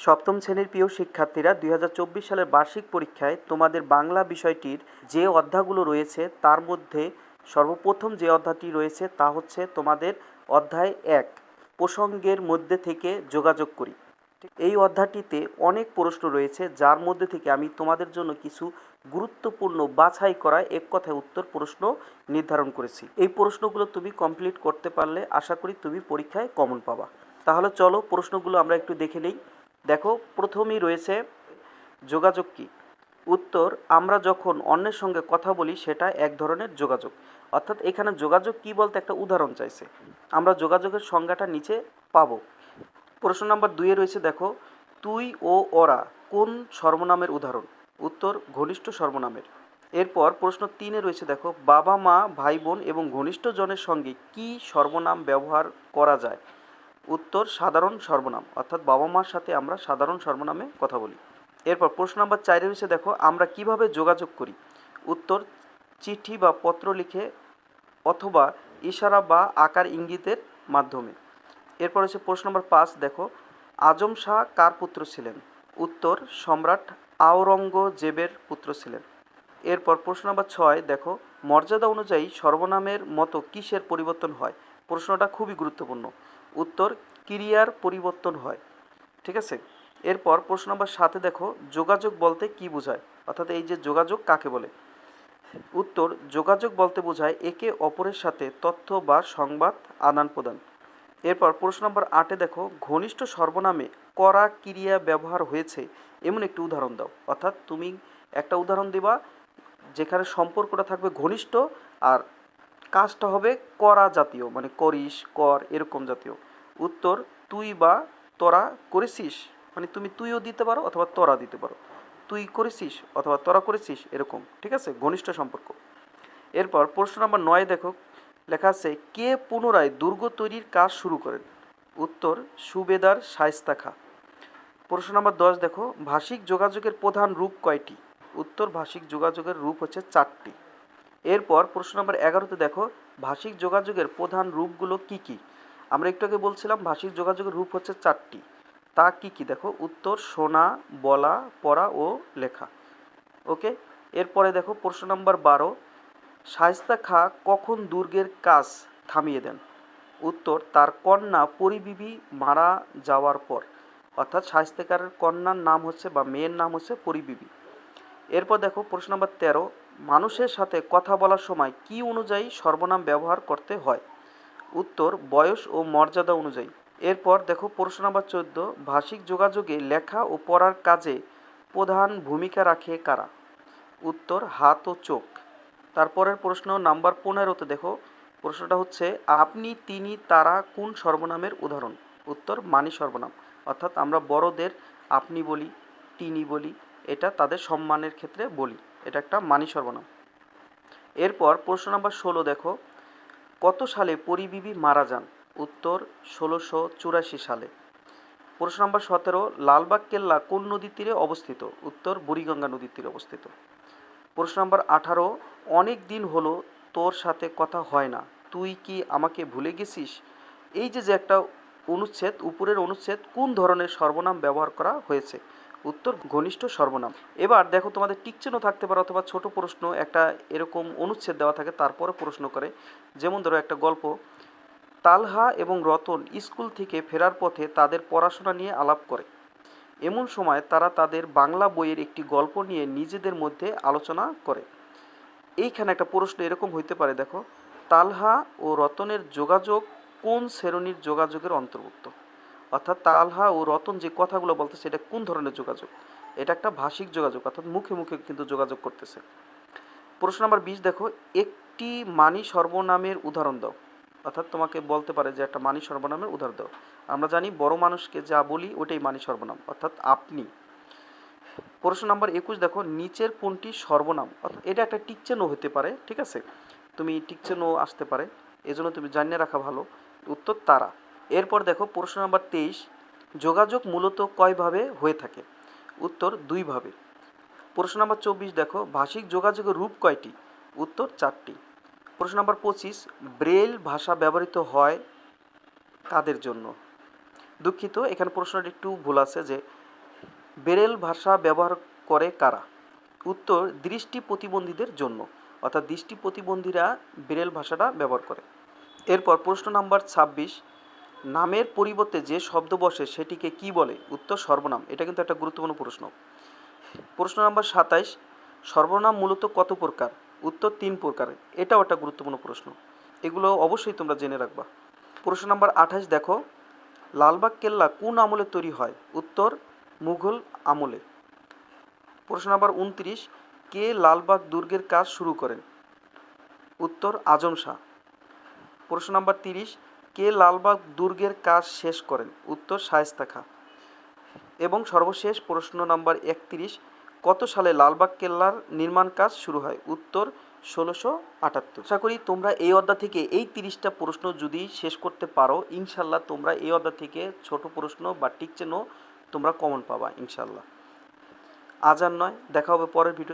সপ্তম শ্রেণীর প্রিয় শিক্ষার্থীরা 2024 সালের বার্ষিক পরীক্ষায় তোমাদের বাংলা বিষয়টির যে অধ্যায়গুলো রয়েছে তার মধ্যে সর্বপ্রথম যে অধ্যায়টি রয়েছে তা হচ্ছে তোমাদের অধ্যায় 1, প্রসঙ্গের মধ্যে থেকে যোগাযোগ করি। এই অধ্যায়টিতে অনেক প্রশ্ন রয়েছে, যার মধ্যে থেকে আমি তোমাদের জন্য কিছু গুরুত্বপূর্ণ বাছাই করা এক কথায় উত্তর প্রশ্ন নির্ধারণ করেছি। এই প্রশ্নগুলো তুমি কমপ্লিট করতে পারলে আশা করি তুমি পরীক্ষায় কমন পাবা। তাহলে চলো প্রশ্নগুলো আমরা একটু দেখে নেই। দেখো, প্রথমেই রয়েছে যোগাযোগ কী। উত্তর, আমরা যখন অন্যের সঙ্গে কথা বলি সেটা এক ধরনের যোগাযোগ। অর্থাৎ এখানে যোগাযোগ কী বলতে একটা উদাহরণ চাইছে। আমরা যোগাযোগের সংজ্ঞাটা নিচে পাবো। প্রশ্ন নাম্বার 2-এ রয়েছে, দেখো, তুই ও ওরা কোন সর্বনামের উদাহরণ? উত্তর, ঘনিষ্ঠ সর্বনামের। এরপর প্রশ্ন 3-এ রয়েছে, দেখো, বাবা মা ভাই বোন এবং ঘনিষ্ঠজনের সঙ্গে কি সর্বনাম ব্যবহার করা যায়? উত্তর, সাধারণ সর্বনাম। অর্থাৎ বাবা মার সাথে আমরা সাধারণ সর্বনামে কথা বলি। এরপর প্রশ্ন নাম্বার 4-এ রয়েছে, দেখো, আমরা কিভাবে যোগাযোগ করি? উত্তর, চিঠি বা পত্র লিখে অথবা ইশারা বা আকার ইঙ্গিতের মাধ্যমে। এরপর হচ্ছে প্রশ্ন নম্বর 5, দেখো, আজম শাহ কার পুত্র ছিলেন? উত্তর, সম্রাট আওরঙ্গজেবের পুত্র ছিলেন। এরপর প্রশ্ন নম্বর 6, দেখো, মর্যাদা অনুযায়ী সর্বনামের মতো কিসের পরিবর্তন হয়? প্রশ্নটা খুবই গুরুত্বপূর্ণ। উত্তর, ক্রিয়ার পরিবর্তন হয়। ঠিক আছে। এরপর প্রশ্ন নম্বর 7-এ দেখো, যোগাযোগ বলতে কি বোঝায়? অর্থাৎ এই যে যোগাযোগ কাকে বলে? উত্তর, যোগাযোগ বলতে বোঝায় একে অপরের সাথে তথ্য বা সংবাদ আদান প্রদান। এরপর প্রশ্ন নম্বর 8-এ দেখো, ঘনিষ্ঠ সর্বনামে করা ক্রিয়া ব্যবহার হয়েছে এমন একটি উদাহরণ দাও। অর্থাৎ তুমি একটা উদাহরণ দিবা যেখানে সম্পর্কটা থাকবে ঘনিষ্ঠ আর কাজটা হবে করা জাতীয়, মানে করিস, কর, এরকম জাতীয়। উত্তর, তুই বা তোরা করেছিস, মানে তুমি তুইও দিতে পারো অথবা তোরা দিতে পারো। তুই করেছিস অথবা তোরা করেছিস, এরকম। ঠিক আছে, ঘনিষ্ঠ সম্পর্ক। এরপর প্রশ্ন নম্বর 9 দেখো, লেখা আছে, কে পুনরায় দুর্গ তৈরির কাজ শুরু করেন? উত্তর, সুবেদার শায়েস্তা খাঁ। প্রশ্ন নম্বর 10 দেখো, ভাষিক যোগাযোগের প্রধান রূপ কয়টি? উত্তর, ভাষিক যোগাযোগের রূপ হচ্ছে 4টি। এরপর প্রশ্ন নম্বর 11-তে দেখো, ভাষিক যোগাযোগের প্রধান রূপগুলো কি কি? আমরা একটু আগে বলছিলাম ভাষিক যোগাযোগের রূপ হচ্ছে 4টি। তা কি কি? দেখো, উত্তর, শোনা, বলা, পড়া ও লেখা। ওকে। এরপরে দেখো প্রশ্ন নম্বর 12, শায়েস্তা খাঁ কখন দুর্গের কাজ থামিয়ে দেন? উত্তর, তার কন্যা পরিবিবি মারা যাওয়ার পর। অর্থাৎ শায়েস্তা খাঁর কন্যার নাম হচ্ছে বা মেয়ের নাম হচ্ছে পরিবিবি। এরপর দেখো প্রশ্ন নম্বর 13, মানুষের সাথে কথা বলার সময় কি অনুযায়ী সর্বনাম ব্যবহার করতে হয়? উত্তর, বয়স ও মর্যাদা অনুযায়ী। এরপর দেখো প্রশ্ন নম্বর 14, ভাষিক যোগাযোগে লেখা ও পড়ার কাজে প্রধান ভূমিকা রাখে কারা? উত্তর, হাত ও চোখ। তারপরের প্রশ্ন নাম্বার 15-তে দেখো, প্রশ্নটা হচ্ছে, আপনি, তিনি, তারা কোন সর্বনামের উদাহরণ? উত্তর, মানি সর্বনাম। অর্থাৎ আমরা বড়দের আপনি বলি, তিনি বলি, এটা তাদের সম্মানের ক্ষেত্রে বলি, এটা একটা মানি সর্বনাম। এরপর প্রশ্ন নাম্বার 16 দেখো, কত সালে পরিবিবি মারা যান? উত্তর, 1684 সালে। প্রশ্ন নাম্বার 17, লালবাগ কেল্লা কোন নদীর তীরে অবস্থিত? উত্তর, বুড়িগঙ্গা নদীর তীরে অবস্থিত। প্রশ্ন নাম্বার 18, অনেক দিন হলো তোর সাথে কথা হয় না, তুই কি আমাকে ভুলে গেছিস? এই যে একটা অনুচ্ছেদ, উপরের অনুচ্ছেদ, কোন ধরনের সর্বনাম ব্যবহার করা হয়েছে? উত্তর, ঘনিষ্ঠ সর্বনাম। এবার দেখো, তোমাদের টিকচিহ্ন থাকতে পারে অথবা ছোট প্রশ্ন, একটা এরকম অনুচ্ছেদ দেওয়া থাকে তারপরে প্রশ্ন করে। যেমন ধরো একটা গল্প, তালহা এবং রতন স্কুল থেকে ফেরার পথে তাদের পড়াশোনা নিয়ে আলাপ করে। এমন সময় তারা তাদের বাংলা বইয়ের একটি গল্প নিয়ে নিজেদের মধ্যে আলোচনা করে। এইখানে একটা প্রশ্ন এরকম হইতে পারে, দেখো, তালহা ও রতনের যোগাযোগ কোন শ্রেণীর যোগাযোগের অন্তর্ভুক্ত? অর্থাৎ তালহা ও রতন যে কথাগুলো বলতেছে এটা কোন ধরনের যোগাযোগ? এটা একটা ভাষিক যোগাযোগ, অর্থাৎ মুখে মুখে কিন্তু যোগাযোগ করতেছে। প্রশ্ন নাম্বার 20 দেখো, একটি মানি সর্বনামের উদাহরণ দাও। অর্থাৎ তোমাকে বলতে পারে যে একটা মানি সর্বনামের উদাহরণ দাও। আমরা জানি বড় মানুষকে যা বলি ওটাই মানি সর্বনাম, অর্থাৎ আপনি। প্রশ্ন নাম্বার 21 দেখো, নিচের কোনটি সর্বনাম? অর্থাৎ এটা একটা টিকচিহ্ন হতে পারে। ঠিক আছে, তুমি টিকচিহ্ন আসতে পারে, এজন্য তুমি জানিয়ে রাখা ভালো। উত্তর, তারা। এরপর দেখো প্রশ্ন নাম্বার 23, যোগাযোগ মূলত কয়ভাবে হয়ে থাকে? উত্তর, 2 ভাবে। প্রশ্ন নাম্বার 24 দেখো, ভাষিক যোগাযোগের রূপ কয়টি? উত্তর, 4টি। প্রশ্ন নাম্বার 25, ব্রেল ভাষা ব্যবহৃত হয় কাদের জন্য? দুঃখিত, এখানে প্রশ্নটা একটু ভুল আছে, যে ব্রেল ভাষা ব্যবহার করে কারা? উত্তর, দৃষ্টি প্রতিবন্ধীদের জন্য, অর্থাৎ দৃষ্টি প্রতিবন্ধীরা ব্রেল ভাষাটা ব্যবহার করে। এরপর প্রশ্ন নাম্বার 26, নামের পরিবর্তে যে শব্দ বসে সেটিকে কি বলে? উত্তর, সর্বনাম। এটা কিন্তু একটা গুরুত্বপূর্ণ প্রশ্ন। প্রশ্ন নাম্বার 27, সর্বনাম মূলত কত প্রকার? উত্তর, 3 প্রকার। এটাও একটা গুরুত্বপূর্ণ প্রশ্ন, এগুলো অবশ্যই তোমরা জেনে রাখবা। প্রশ্ন নাম্বার 28 দেখো, লালবাগ কেল্লা কোন আমলে তৈরি হয়? উত্তর, মুঘল আমলে। প্রশ্ন নাম্বার 29, কে লালবাগ দুর্গের কাজ শুরু করেন? উত্তর, আজম শাহ। প্রশ্ন নাম্বার 30, কে লালবাগ দুর্গের কাজ শেষ করেন? উত্তর, শায়েস্তা খাঁ। এবং সর্বশেষ প্রশ্ন নাম্বার 31, কত সালে লালবাগ কেল্লার নির্মাণ কাজ শুরু হয়? উত্তর, 1678। আশা করি তোমরা এই অধ্যায় থেকে এই 30টা প্রশ্ন যদি শেষ করতে পারো, ইনশাল্লাহ তোমরা এই অধ্যায় থেকে ছোট প্রশ্ন বা টিক চিহ্ন তোমরা কমন পাবা ইনশাল্লাহ। আজ আর নয়, দেখা হবে পরের ভিডিও।